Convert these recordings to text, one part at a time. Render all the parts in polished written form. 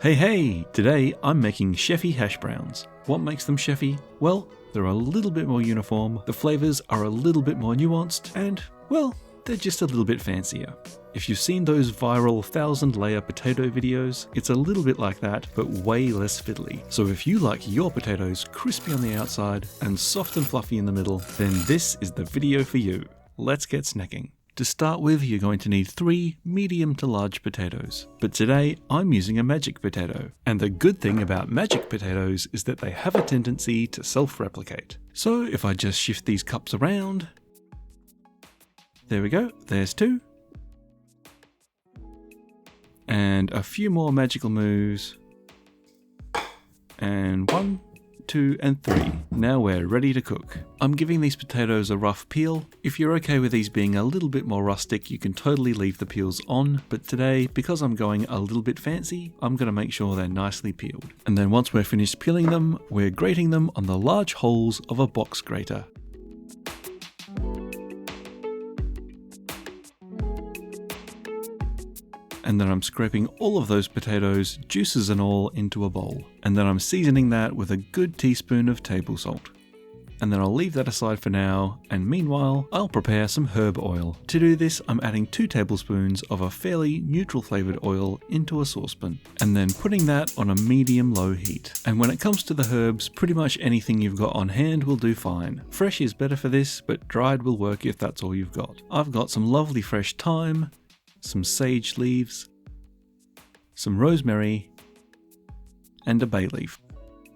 Hey, today I'm making chefy hash browns. What makes them chefy? Well, they're a little bit more uniform, the flavours are a little bit more nuanced, and, well, they're just a little bit fancier. If you've seen those viral 1,000-layer potato videos, it's a little bit like that, but way less fiddly. So if you like your potatoes crispy on the outside and soft and fluffy in the middle, then this is the video for you. Let's get snacking. To start with, you're going to need 3 medium to large potatoes. But today, I'm using a magic potato. And the good thing about magic potatoes is that they have a tendency to self-replicate. So if I just shift these cups around, there we go, there's 2. And a few more magical moves. And 1, 2, and 3. Now we're ready to cook. I'm giving these potatoes a rough peel. If you're okay with these being a little bit more rustic, you can totally leave the peels on, but today, because I'm going a little bit fancy, I'm going to make sure they're nicely peeled. And then once we're finished peeling them, we're grating them on the large holes of a box grater. And then I'm scraping all of those potatoes, juices and all, into a bowl. And then I'm seasoning that with a good teaspoon of table salt. And then I'll leave that aside for now, and meanwhile, I'll prepare some herb oil. To do this, I'm adding 2 tablespoons of a fairly neutral flavoured oil into a saucepan, and then putting that on a medium-low heat. And when it comes to the herbs, pretty much anything you've got on hand will do fine. Fresh is better for this, but dried will work if that's all you've got. I've got some lovely fresh thyme, some sage leaves, some rosemary, and a bay leaf.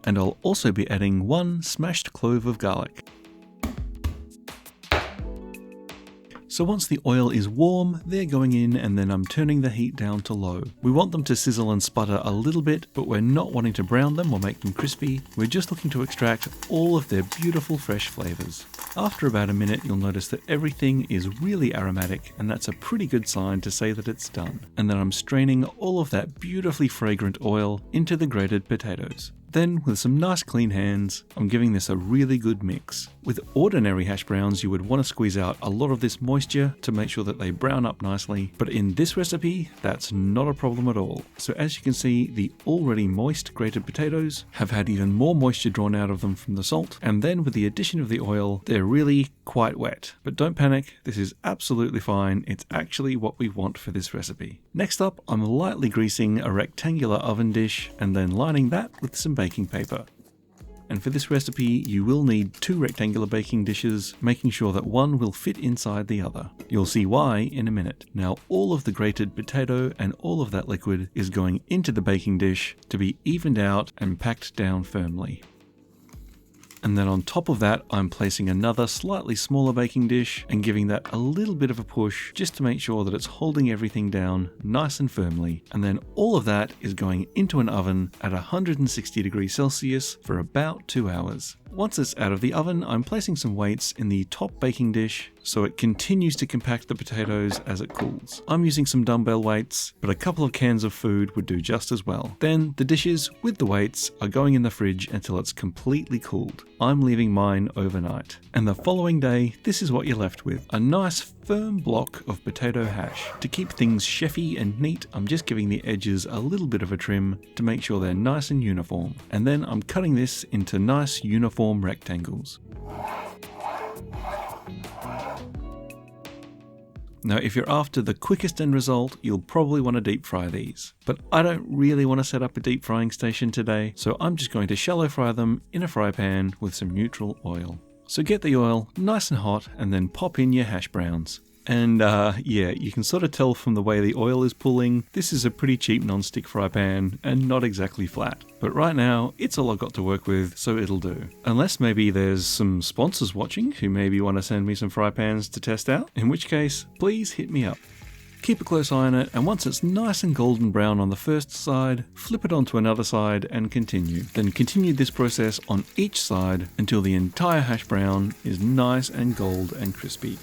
And I'll also be adding 1 smashed clove of garlic. So once the oil is warm, they're going in, and then I'm turning the heat down to low. We want them to sizzle and sputter a little bit, but we're not wanting to brown them or make them crispy. We're just looking to extract all of their beautiful fresh flavours. After about a minute, you'll notice that everything is really aromatic, and that's a pretty good sign to say that it's done. And then I'm straining all of that beautifully fragrant oil into the grated potatoes. Then, with some nice clean hands, I'm giving this a really good mix. With ordinary hash browns, you would want to squeeze out a lot of this moisture to make sure that they brown up nicely, but in this recipe, that's not a problem at all. So as you can see, the already moist grated potatoes have had even more moisture drawn out of them from the salt, and then with the addition of the oil, they're really quite wet. But don't panic, this is absolutely fine, it's actually what we want for this recipe. Next up, I'm lightly greasing a rectangular oven dish, and then lining that with some baking paper. And for this recipe, you will need 2 rectangular baking dishes, making sure that one will fit inside the other. You'll see why in a minute. Now, all of the grated potato and all of that liquid is going into the baking dish to be evened out and packed down firmly. And then on top of that, I'm placing another slightly smaller baking dish and giving that a little bit of a push just to make sure that it's holding everything down nice and firmly. And then all of that is going into an oven at 160 degrees Celsius for about 2 hours. Once it's out of the oven, I'm placing some weights in the top baking dish so it continues to compact the potatoes as it cools. I'm using some dumbbell weights, but a couple of cans of food would do just as well. Then the dishes with the weights are going in the fridge until it's completely cooled. I'm leaving mine overnight. And the following day, this is what you're left with. A nice firm block of potato hash. To keep things chefy and neat, I'm just giving the edges a little bit of a trim to make sure they're nice and uniform. And then I'm cutting this into nice uniform rectangles. Now, if you're after the quickest end result, you'll probably want to deep fry these. But I don't really want to set up a deep frying station today, so I'm just going to shallow fry them in a fry pan with some neutral oil. So get the oil nice and hot and then pop in your hash browns. And yeah, you can sort of tell from the way the oil is pooling, this is a pretty cheap non-stick fry pan and not exactly flat. But right now, it's all I've got to work with, so it'll do. Unless maybe there's some sponsors watching who maybe want to send me some fry pans to test out, in which case, please hit me up. Keep a close eye on it, and once it's nice and golden brown on the first side, flip it onto another side and continue. Then continue this process on each side until the entire hash brown is nice and gold and crispy.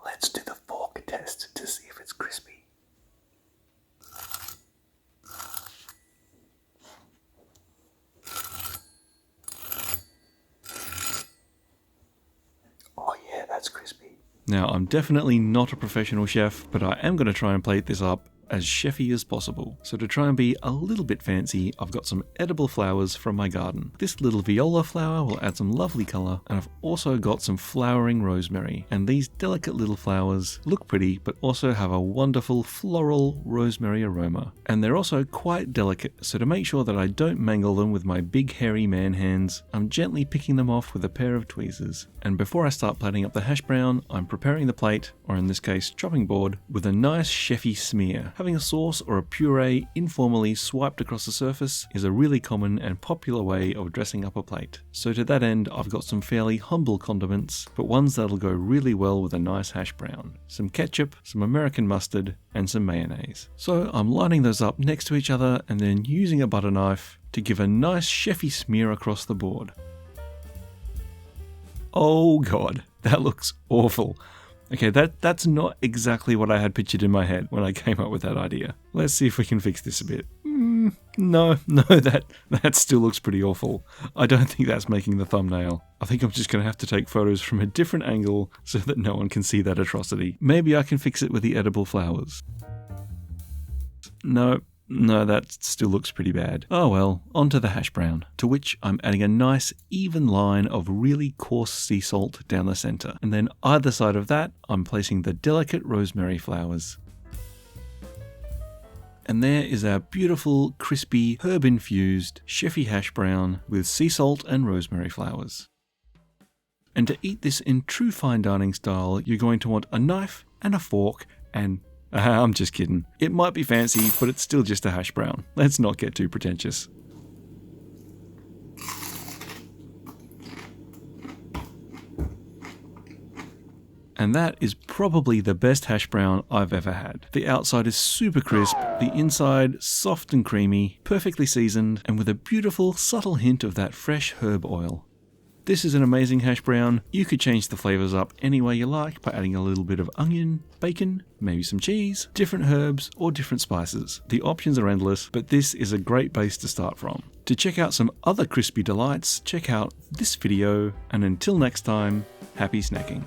Let's do the fork test to see if it's crispy. that's crispy. Now, I'm definitely not a professional chef, but I am going to try and plate this up as chefy as possible. So to try and be a little bit fancy, I've got some edible flowers from my garden. This little viola flower will add some lovely colour, and I've also got some flowering rosemary. And these delicate little flowers look pretty, but also have a wonderful floral rosemary aroma. And they're also quite delicate, so to make sure that I don't mangle them with my big hairy man hands, I'm gently picking them off with a pair of tweezers. And before I start plating up the hash brown, I'm preparing the plate, or in this case chopping board, with a nice chefy smear. Having a sauce or a puree informally swiped across the surface is a really common and popular way of dressing up a plate. So to that end, I've got some fairly humble condiments, but ones that'll go really well with a nice hash brown. Some ketchup, some American mustard, and some mayonnaise. So I'm lining those up next to each other and then using a butter knife to give a nice chefy smear across the board. Oh god, that looks awful. Okay, that's not exactly what I had pictured in my head when I came up with that idea. Let's see if we can fix this a bit. No, that still looks pretty awful. I don't think that's making the thumbnail. I think I'm just going to have to take photos from a different angle so that no one can see that atrocity. Maybe I can fix it with the edible flowers. No, that still looks pretty bad. Oh well, onto the hash brown, to which I'm adding a nice even line of really coarse sea salt down the center. And then either side of that, I'm placing the delicate rosemary flowers. And there is our beautiful, crispy, herb-infused, chefy hash brown with sea salt and rosemary flowers. And to eat this in true fine dining style, you're going to want a knife and a fork and... I'm just kidding. It might be fancy, but it's still just a hash brown. Let's not get too pretentious. And that is probably the best hash brown I've ever had. The outside is super crisp, the inside soft and creamy, perfectly seasoned, and with a beautiful, subtle hint of that fresh herb oil. This is an amazing hash brown. You could change the flavors up any way you like by adding a little bit of onion, bacon, maybe some cheese, different herbs, or different spices. The options are endless, but this is a great base to start from. To check out some other crispy delights, check out this video, and until next time, happy snacking.